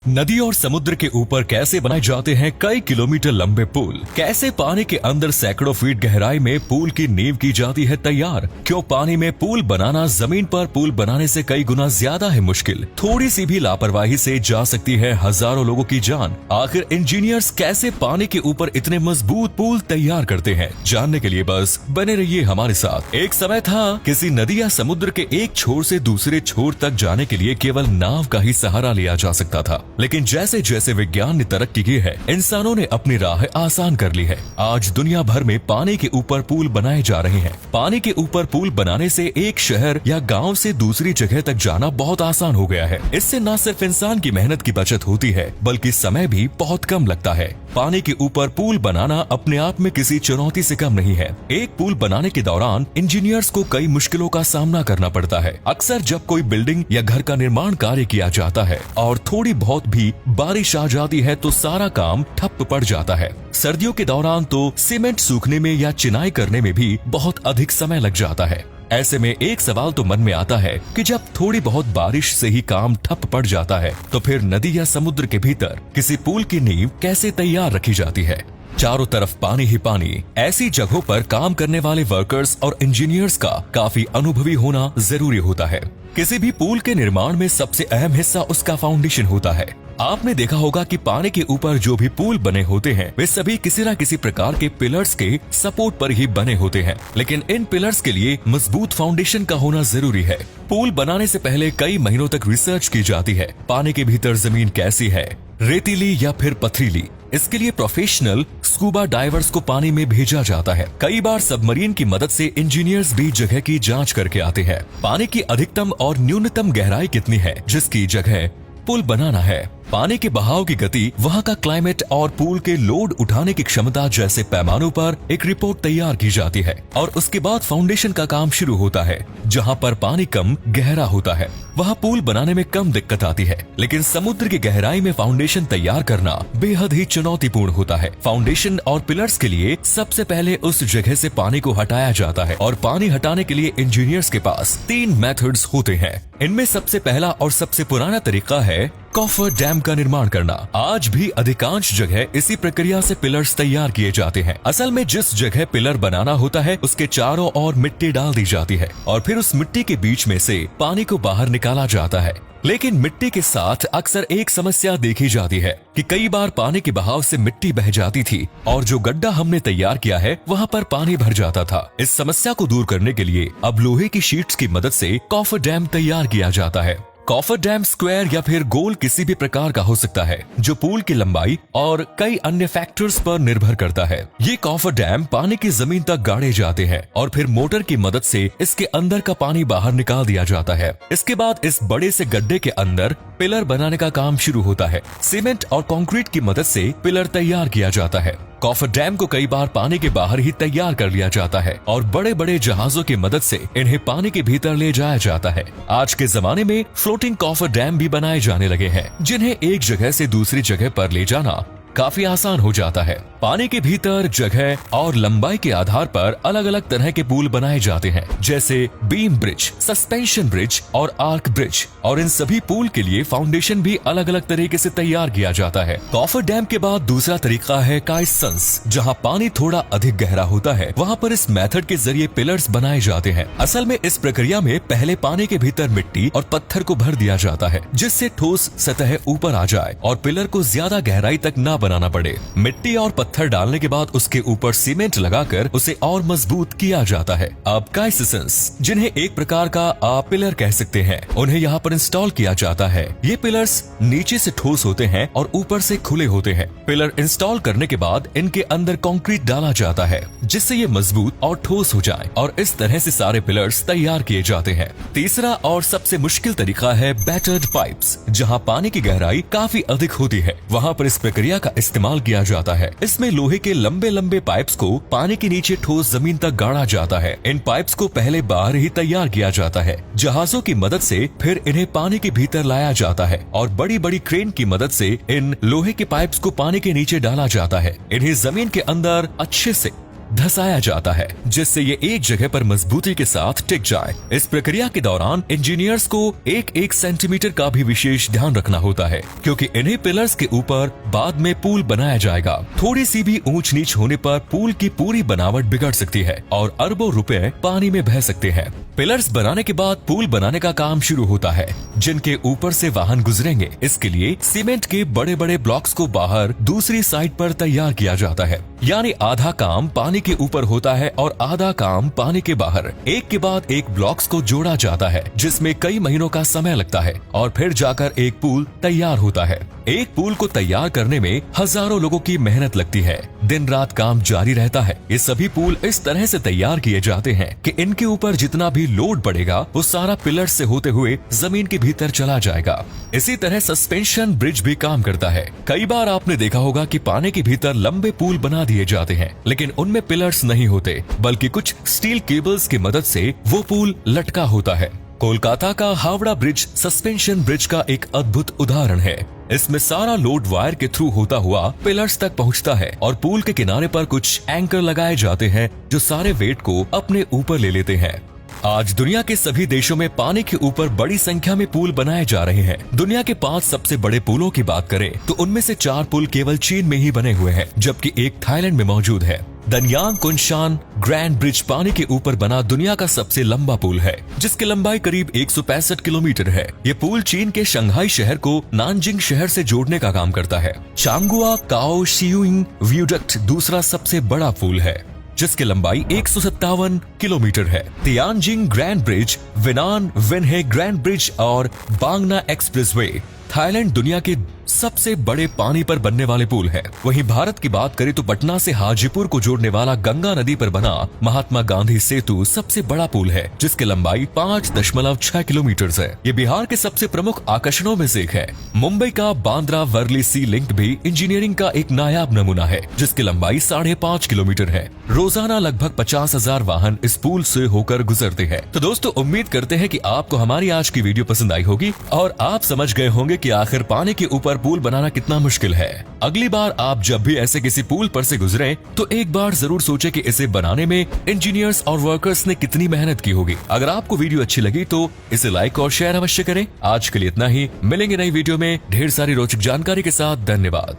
नदी और समुद्र के ऊपर कैसे बनाए जाते हैं कई किलोमीटर लंबे पुल? कैसे पानी के अंदर सैकड़ों फीट गहराई में पुल की नींव की जाती है तैयार? क्यों पानी में पुल बनाना जमीन पर पुल बनाने से कई गुना ज्यादा है मुश्किल? थोड़ी सी भी लापरवाही से जा सकती है हजारों लोगों की जान। आखिर इंजीनियर्स कैसे पानी के ऊपर इतने मजबूत पुल तैयार करते हैं? जानने के लिए बस बने रहिए हमारे साथ। एक समय था किसी नदी या समुद्र के एक छोर से दूसरे छोर तक जाने के लिए केवल नाव का ही सहारा लिया जा सकता था, लेकिन जैसे जैसे विज्ञान ने तरक्की की है, इंसानों ने अपनी राह आसान कर ली है। आज दुनिया भर में पानी के ऊपर पुल बनाए जा रहे हैं। पानी के ऊपर पुल बनाने से एक शहर या गांव से दूसरी जगह तक जाना बहुत आसान हो गया है। इससे न सिर्फ इंसान की मेहनत की बचत होती है, बल्कि समय भी बहुत कम लगता है। पानी के ऊपर पुल बनाना अपने आप में किसी चुनौती से कम नहीं है। एक पुल बनाने के दौरान इंजीनियर्स को कई मुश्किलों का सामना करना पड़ता है। अक्सर जब कोई बिल्डिंग या घर का निर्माण कार्य किया जाता है और थोड़ी बहुत भी बारिश आ जाती है तो सारा काम ठप पड़ जाता है। सर्दियों के दौरान तो सीमेंट सूखने में या चिनाई करने में भी बहुत अधिक समय लग जाता है। ऐसे में एक सवाल तो मन में आता है कि जब थोड़ी बहुत बारिश से ही काम ठप पड़ जाता है, तो फिर नदी या समुद्र के भीतर किसी पुल की नींव कैसे तैयार रखी जाती है? चारों तरफ पानी ही पानी। ऐसी जगहों पर काम करने वाले वर्कर्स और इंजीनियर्स का काफी अनुभवी होना जरूरी होता है। किसी भी पुल के निर्माण में सबसे अहम हिस्सा उसका फाउंडेशन होता है। आपने देखा होगा कि पानी के ऊपर जो भी पुल बने होते हैं, वे सभी किसी न किसी प्रकार के पिलर्स के सपोर्ट पर ही बने होते हैं। लेकिन इन पिलर्स के लिए मजबूत फाउंडेशन का होना जरूरी है। पुल बनाने से पहले कई महीनों तक रिसर्च की जाती है। पानी के भीतर जमीन कैसी है, रेतीली या फिर पथरीली? इसके लिए प्रोफेशनल स्कूबा डाइवर्स को पानी में भेजा जाता है। कई बार सबमरीन की मदद से इंजीनियर्स भी जगह की जांच करके आते हैं। पानी की अधिकतम और न्यूनतम गहराई कितनी है जिसकी जगह पुल बनाना है, पानी के बहाव की गति, वहाँ का क्लाइमेट और पुल के लोड उठाने की क्षमता जैसे पैमानों पर एक रिपोर्ट तैयार की जाती है। और उसके बाद फाउंडेशन का काम शुरू होता है। जहाँ पर पानी कम गहरा होता है वहाँ पुल बनाने में कम दिक्कत आती है, लेकिन समुद्र की गहराई में फाउंडेशन तैयार करना बेहद ही चुनौतीपूर्ण होता है। फाउंडेशन और पिलर्स के लिए सबसे पहले उस जगह से पानी को हटाया जाता है, और पानी हटाने के लिए इंजीनियर्स के पास 3 मेथड्स होते हैं। इनमें सबसे पहला और सबसे पुराना तरीका है कॉफर डैम का निर्माण करना। आज भी अधिकांश जगह इसी प्रक्रिया से पिलर्स तैयार किए जाते हैं। असल में जिस जगह पिलर बनाना होता है उसके चारों ओर मिट्टी डाल दी जाती है और फिर उस मिट्टी के बीच में से पानी को बाहर निकाला जाता है। लेकिन मिट्टी के साथ अक्सर एक समस्या देखी जाती है कि कई बार पानी के बहाव से मिट्टी बह जाती थी और जो गड्ढा हमने तैयार किया है वहाँ पर पानी भर जाता था। इस समस्या को दूर करने के लिए अब लोहे की शीट्स की मदद से कॉफर डैम तैयार किया जाता है। कॉफर डैम स्क्वायर या फिर गोल किसी भी प्रकार का हो सकता है, जो पुल की लंबाई और कई अन्य फैक्टर्स पर निर्भर करता है। ये कॉफर डैम पानी की जमीन तक गाड़े जाते हैं और फिर मोटर की मदद से इसके अंदर का पानी बाहर निकाल दिया जाता है। इसके बाद इस बड़े से गड्ढे के अंदर पिलर बनाने का काम शुरू होता है। सीमेंट और कंक्रीट की मदद से पिलर तैयार किया जाता है। कॉफर डैम को कई बार पानी के बाहर ही तैयार कर लिया जाता है और बड़े बड़े जहाजों की मदद से इन्हें पानी के भीतर ले जाया जाता है। आज के जमाने में फ्लोटिंग कॉफर डैम भी बनाए जाने लगे हैं, जिन्हें एक जगह से दूसरी जगह पर ले जाना काफी आसान हो जाता है। पानी के भीतर जगह और लंबाई के आधार पर अलग अलग तरह के पुल बनाए जाते हैं, जैसे बीम ब्रिज, सस्पेंशन ब्रिज और आर्क ब्रिज। और इन सभी पुल के लिए फाउंडेशन भी अलग अलग तरीके से तैयार किया जाता है। कॉफर डैम के बाद दूसरा तरीका है काइसंस। जहाँ पानी थोड़ा अधिक गहरा होता है वहाँ पर इस मेथड के जरिए पिलर्स बनाए जाते हैं। असल में इस प्रक्रिया में पहले पानी के भीतर मिट्टी और पत्थर को भर दिया जाता है, जिससे ठोस सतह ऊपर आ जाए और पिलर को ज्यादा गहराई तक न बनाना पड़े। मिट्टी और पत्थर डालने के बाद उसके ऊपर सीमेंट लगाकर उसे और मजबूत किया जाता है। अब काइसंस, जिन्हें एक प्रकार का पिलर कह सकते हैं, उन्हें यहाँ पर इंस्टॉल किया जाता है। ये पिलर्स नीचे से ठोस होते हैं और ऊपर से खुले होते हैं। पिलर इंस्टॉल करने के बाद इनके अंदर कंक्रीट डाला जाता है, जिससे ये मजबूत और ठोस हो जाए, और इस तरह से सारे पिलर्स तैयार किए जाते हैं। तीसरा और सबसे मुश्किल तरीका है बैटर्ड पाइप्स। जहाँ पानी की गहराई काफी अधिक होती है वहाँ पर इस प्रक्रिया का इस्तेमाल किया जाता है। इसमें लोहे के लंबे लंबे पाइप्स को पानी के नीचे ठोस जमीन तक गाड़ा जाता है। इन पाइप्स को पहले बाहर ही तैयार किया जाता है। जहाजों की मदद से फिर इन्हें पानी के भीतर लाया जाता है और बड़ी बड़ी क्रेन की मदद से इन लोहे के पाइप्स को पानी के नीचे डाला जाता है। इन्हें जमीन के अंदर अच्छे से धसाया जाता है, जिससे ये एक जगह पर मजबूती के साथ टिक जाए। इस प्रक्रिया के दौरान इंजीनियर्स को एक एक सेंटीमीटर का भी विशेष ध्यान रखना होता है, क्योंकि इन्हीं पिलर्स के ऊपर बाद में पुल बनाया जाएगा। थोड़ी सी भी ऊंच नीच होने पर पुल की पूरी बनावट बिगड़ सकती है और अरबों रुपए पानी में बह सकते हैं। पिलर्स बनाने के बाद पुल बनाने का काम शुरू होता है, जिनके ऊपर से वाहन गुजरेंगे। इसके लिए सीमेंट के बड़े बड़े ब्लॉक्स को बाहर दूसरी साइड पर तैयार किया जाता है, यानी आधा काम पानी के ऊपर होता है और आधा काम पानी के बाहर। एक के बाद एक ब्लॉक्स को जोड़ा जाता है, जिसमें कई महीनों का समय लगता है और फिर जाकर एक पुल तैयार होता है। एक पुल को तैयार करने में हजारों लोगों की मेहनत लगती है, दिन रात काम जारी रहता है। ये सभी पुल इस तरह से तैयार किए जाते हैं कि इनके ऊपर जितना भी लोड पड़ेगा वो सारा पिलर से होते हुए जमीन के भीतर चला जाएगा। इसी तरह सस्पेंशन ब्रिज भी काम करता है। कई बार आपने देखा होगा कि पानी के भीतर लंबे पुल बना दिए जाते हैं, लेकिन उनमें पिलर्स नहीं होते, बल्कि कुछ स्टील केबल्स की मदद से वो पुल लटका होता है। कोलकाता का हावड़ा ब्रिज सस्पेंशन ब्रिज का एक अद्भुत उदाहरण है। इसमें सारा लोड वायर के थ्रू होता हुआ पिलर्स तक पहुंचता है और पुल के किनारे पर कुछ एंकर लगाए जाते हैं, जो सारे वेट को अपने ऊपर ले लेते हैं। आज दुनिया के सभी देशों में पानी के ऊपर बड़ी संख्या में पुल बनाए जा रहे हैं। दुनिया के 5 सबसे बड़े पुलों की बात करें तो उनमें से 4 पुल केवल चीन में ही बने हुए हैं, जबकि एक थाईलैंड में मौजूद है। दनयांग कुनशान ग्रैंड ब्रिज पानी के ऊपर बना दुनिया का सबसे लंबा पुल है, जिसकी लंबाई करीब 165 किलोमीटर है। ये पुल चीन के शंघाई शहर को नानजिंग शहर से जोड़ने का काम करता है। चांगुआ काओ शियुइंग वियाडक्ट दूसरा सबसे बड़ा पुल है, जिसकी लंबाई 157 किलोमीटर है। तियानजिंग ग्रैंड ब्रिज, विनान विनहे ग्रैंड ब्रिज और बांगना एक्सप्रेसवे थाईलैंड दुनिया के सबसे बड़े पानी पर बनने वाले पुल है। वहीं भारत की बात करें तो पटना से हाजीपुर को जोड़ने वाला गंगा नदी पर बना महात्मा गांधी सेतु सबसे बड़ा पुल है, जिसकी लंबाई 5.6 किलोमीटर है। ये बिहार के सबसे प्रमुख आकर्षणों में से एक है। मुंबई का बांद्रा वर्ली सी लिंक भी इंजीनियरिंग का एक नायाब नमूना है, जिसकी लंबाई 5.5 किलोमीटर है। रोजाना लगभग 50,000 वाहन इस पुल से होकर गुजरते हैं। तो दोस्तों, उम्मीद करते हैं कि आपको हमारी आज की वीडियो पसंद आई होगी और आप समझ गए होंगे कि आखिर पानी के ऊपर पुल बनाना कितना मुश्किल है। अगली बार आप जब भी ऐसे किसी पुल पर से गुजरें तो एक बार जरूर सोचें कि इसे बनाने में इंजीनियर्स और वर्कर्स ने कितनी मेहनत की होगी। अगर आपको वीडियो अच्छी लगी तो इसे लाइक और शेयर अवश्य करें। आज के लिए इतना ही, मिलेंगे नई वीडियो में ढेर सारी रोचक जानकारी के साथ। धन्यवाद।